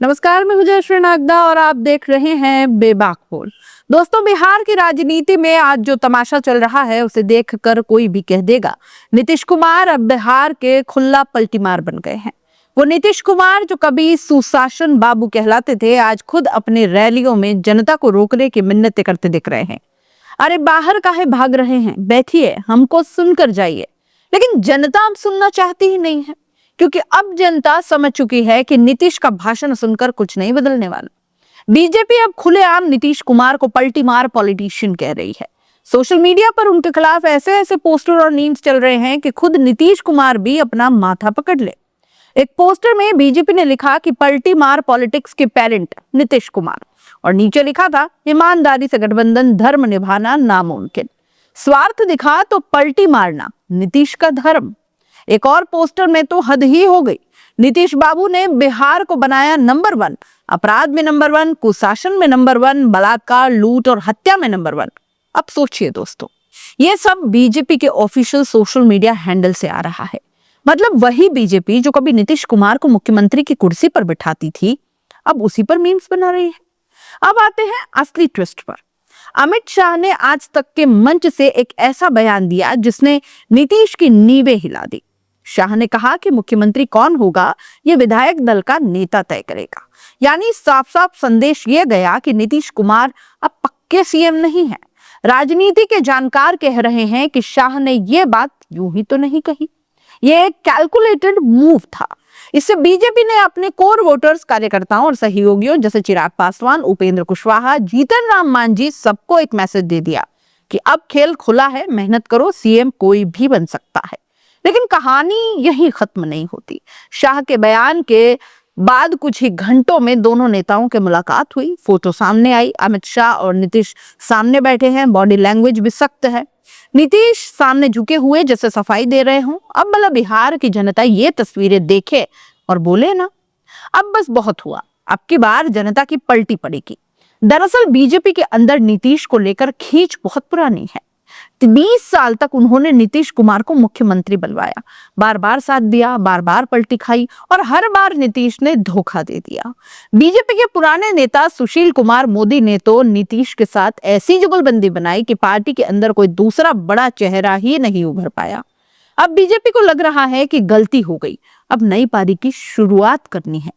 नमस्कार, मैं हूं जयश्री नागदा और आप देख रहे हैं बेबाक पोल। दोस्तों, बिहार की राजनीति में आज जो तमाशा चल रहा है उसे देखकर कोई भी कह देगा नीतीश कुमार अब बिहार के खुला पलटीमार बन गए हैं। वो नीतीश कुमार जो कभी सुशासन बाबू कहलाते थे, आज खुद अपनी रैलियों में जनता को रोकने की मिन्नतें करते दिख रहे हैं। अरे बाहर काहे भाग रहे हैं, बैठिए, हमको सुनकर जाइए। लेकिन जनता अब सुनना चाहती ही नहीं है, क्योंकि अब जनता समझ चुकी है कि नीतीश का भाषण सुनकर कुछ नहीं बदलने वाला। बीजेपी अब खुलेआम नीतीश कुमार को पलटीमार पॉलिटिशियन कह रही है। सोशल मीडिया पर उनके खिलाफ ऐसे ऐसे पोस्टर और मीम्स चल रहे हैं कि खुद नीतीश कुमार भी अपना माथा पकड़ ले। एक पोस्टर में बीजेपी ने लिखा कि पलटीमार पॉलिटिक्स के पेरेंट नीतीश कुमार, और नीचे लिखा था ईमानदारी से गठबंधन धर्म निभाना नामुमकिन, स्वार्थ दिखा तो पलटी मारना नीतीश का धर्म। एक और पोस्टर में तो हद ही हो गई। नीतीश बाबू ने बिहार को बनाया नंबर 1, अपराध में नंबर 1, कुशासन में नंबर 1, बलात्कार, लूट और हत्या में नंबर 1। अब सोचिए दोस्तों, ये सब बीजेपी के ऑफिशियल सोशल मीडिया हैंडल से आ रहा है। मतलब वही बीजेपी जो कभी नीतीश कुमार को मुख्यमंत्री की कुर्सी पर बिठाती थी, अब उसी पर मीम्स बना रही है। अब आते हैं असली ट्विस्ट पर। अमित शाह ने आज तक के मंच से एक ऐसा बयान दिया जिसने नीतीश की नींवें हिला दी। शाह ने कहा कि मुख्यमंत्री कौन होगा यह विधायक दल का नेता तय करेगा। यानी साफ साफ संदेश यह गया कि नीतीश कुमार अब पक्के सीएम नहीं है। राजनीति के जानकार कह रहे हैं कि शाह ने यह बात यूं ही तो नहीं कही, यह एक कैलकुलेटेड मूव था। इससे बीजेपी ने अपने कोर वोटर्स, कार्यकर्ताओं और सहयोगियों जैसे चिराग पासवान, उपेंद्र कुशवाहा, जीतन राम मांझी सबको एक मैसेज दे दिया कि अब खेल खुला है, मेहनत करो, सीएम कोई भी बन सकता है। लेकिन कहानी यही खत्म नहीं होती। शाह के बयान के बाद कुछ ही घंटों में दोनों नेताओं की मुलाकात हुई, फोटो सामने आई। अमित शाह और नीतीश सामने बैठे हैं, बॉडी लैंग्वेज भी सख्त है। नीतीश सामने झुके हुए जैसे सफाई दे रहे हों। अब मतलब बिहार की जनता ये तस्वीरें देखे और बोले ना, अब बस बहुत हुआ, अब की बार जनता की पलटी पड़ेगी। दरअसल बीजेपी के अंदर नीतीश को लेकर खींच बहुत पुरानी है। 20 साल तक उन्होंने नीतीश कुमार को मुख्यमंत्री बनवाया, बार बार साथ दिया, बार बार पलटी खाई और हर बार नीतीश ने धोखा दे दिया। बीजेपी के पुराने नेता सुशील कुमार मोदी ने तो नीतीश के साथ ऐसी जुगलबंदी बनाई कि पार्टी के अंदर कोई दूसरा बड़ा चेहरा ही नहीं उभर पाया। अब बीजेपी को लग रहा है कि गलती हो गई, अब नई पारी की शुरुआत करनी है।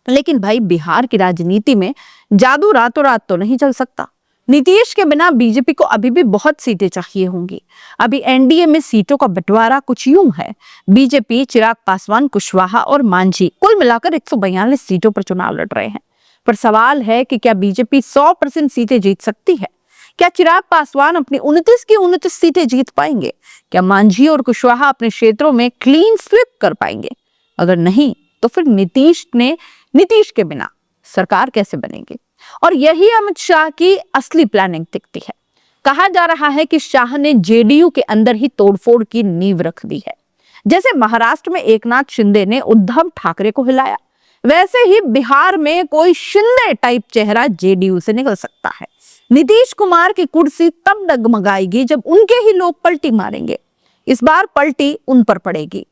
लेकिन भाई, बिहार की राजनीति में जादू रातों रात तो नहीं चल सकता। नीतीश के बिना बीजेपी को अभी भी बहुत सीटें चाहिए होंगी। अभी एनडीए में सीटों का बंटवारा कुछ यूं है, बीजेपी चिराग पासवान, कुशवाहा और मांझी कुल मिलाकर 142 सीटों पर चुनाव लड़ रहे हैं। पर सवाल है कि क्या बीजेपी 100% सीटें जीत सकती है? क्या चिराग पासवान अपनी 29 की 29 सीटें जीत पाएंगे? क्या मांझी और कुशवाहा अपने क्षेत्रों में क्लीन स्वीप कर पाएंगे? अगर नहीं, तो फिर नीतीश के बिना सरकार कैसे बनेगी? और यही अमित शाह की असली प्लानिंग दिखती है। कहा जा रहा है कि शाह ने जेडीयू के अंदर ही तोड़फोड़ की नींव रख दी है। जैसे महाराष्ट्र में एकनाथ शिंदे ने उद्धव ठाकरे को हिलाया, वैसे ही बिहार में कोई शिंदे टाइप चेहरा जेडीयू से निकल सकता है। नीतीश कुमार की कुर्सी तब डगमगाएगी जब उनके ही लोग पलटी मारेंगे। इस बार पलटी उन पर पड़ेगी।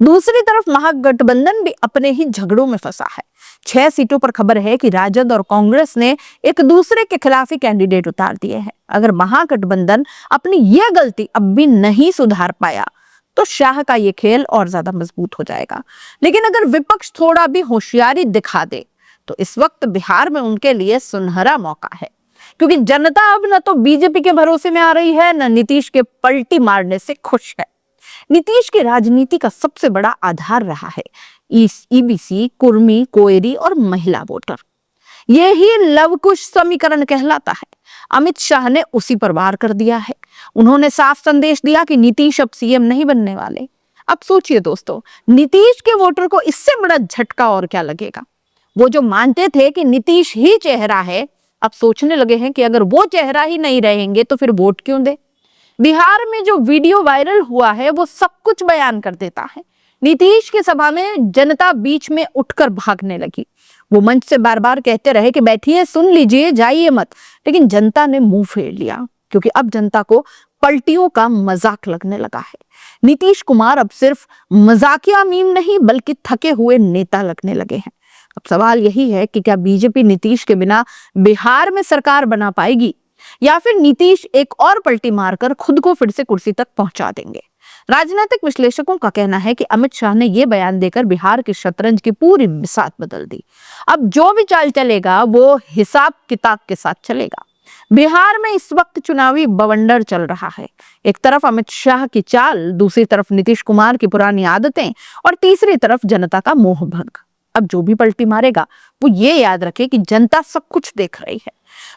दूसरी तरफ महागठबंधन भी अपने ही झगड़ों में फंसा है। 6 सीटों पर खबर है कि राजद और कांग्रेस ने एक दूसरे के खिलाफ ही कैंडिडेट उतार दिए हैं। अगर महागठबंधन अपनी यह गलती अब भी नहीं सुधार पाया तो शाह का ये खेल और ज्यादा मजबूत हो जाएगा। लेकिन अगर विपक्ष थोड़ा भी होशियारी दिखा दे तो इस वक्त बिहार में उनके लिए सुनहरा मौका है, क्योंकि जनता अब न तो बीजेपी के भरोसे में आ रही है, न नीतीश के पलटी मारने से खुश है। नीतीश की राजनीति का सबसे बड़ा आधार रहा है ईबीसी, कुर्मी, कोयरी और महिला वोटर। यही लवकुश समीकरण कहलाता है। अमित शाह ने उसी पर वार कर दिया है। उन्होंने साफ संदेश दिया कि नीतीश अब सीएम नहीं बनने वाले। अब सोचिए दोस्तों, नीतीश के वोटर को इससे बड़ा झटका और क्या लगेगा? वो जो मानते थे कि नीतीश ही चेहरा है, अब सोचने लगे हैं कि अगर वो चेहरा ही नहीं रहेंगे तो फिर वोट क्यों दे? बिहार में जो वीडियो वायरल हुआ है वो सब कुछ बयान कर देता है। नीतीश की सभा में जनता बीच में उठकर भागने लगी। वो मंच से बार बार कहते रहे कि बैठिए, सुन लीजिए, जाइए मत। लेकिन जनता ने मुंह फेर लिया, क्योंकि अब जनता को पलटियों का मजाक लगने लगा है। नीतीश कुमार अब सिर्फ मजाकिया मीम नहीं बल्कि थके हुए नेता लगने लगे हैं। अब सवाल यही है कि क्या बीजेपी नीतीश के बिना बिहार में सरकार बना पाएगी, या फिर नीतीश एक और पलटी मारकर खुद को फिर से कुर्सी तक पहुंचा देंगे। राजनीतिक विश्लेषकों का कहना है कि अमित शाह ने यह बयान देकर बिहार के शतरंज की पूरी बिसात बदल दी। अब जो भी चाल चलेगा वो हिसाब किताब के साथ चलेगा। बिहार में इस वक्त चुनावी बवंडर चल रहा है। एक तरफ अमित शाह की चाल, दूसरी तरफ नीतीश कुमार की पुरानी आदतें और तीसरी तरफ जनता का मोह भंग। अब जो भी पलटी मारेगा वो ये याद रखे कि जनता सब कुछ देख रही है।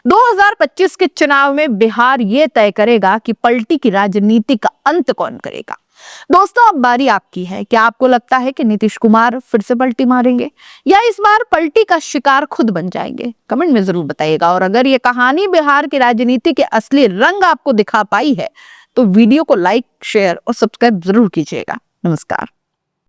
2025 के चुनाव में बिहार ये तय करेगा कि पलटी की राजनीति का अंत कौन करेगा। दोस्तों, अब बारी आपकी है। क्या आपको लगता है कि नीतीश कुमार फिर से पलटी मारेंगे, या इस बार पलटी का शिकार खुद बन जाएंगे? कमेंट में जरूर बताइएगा। और अगर ये कहानी बिहार की राजनीति के असली रंग आपको दिखा पाई है तो वीडियो को लाइक, शेयर और सब्सक्राइब जरूर कीजिएगा। नमस्कार।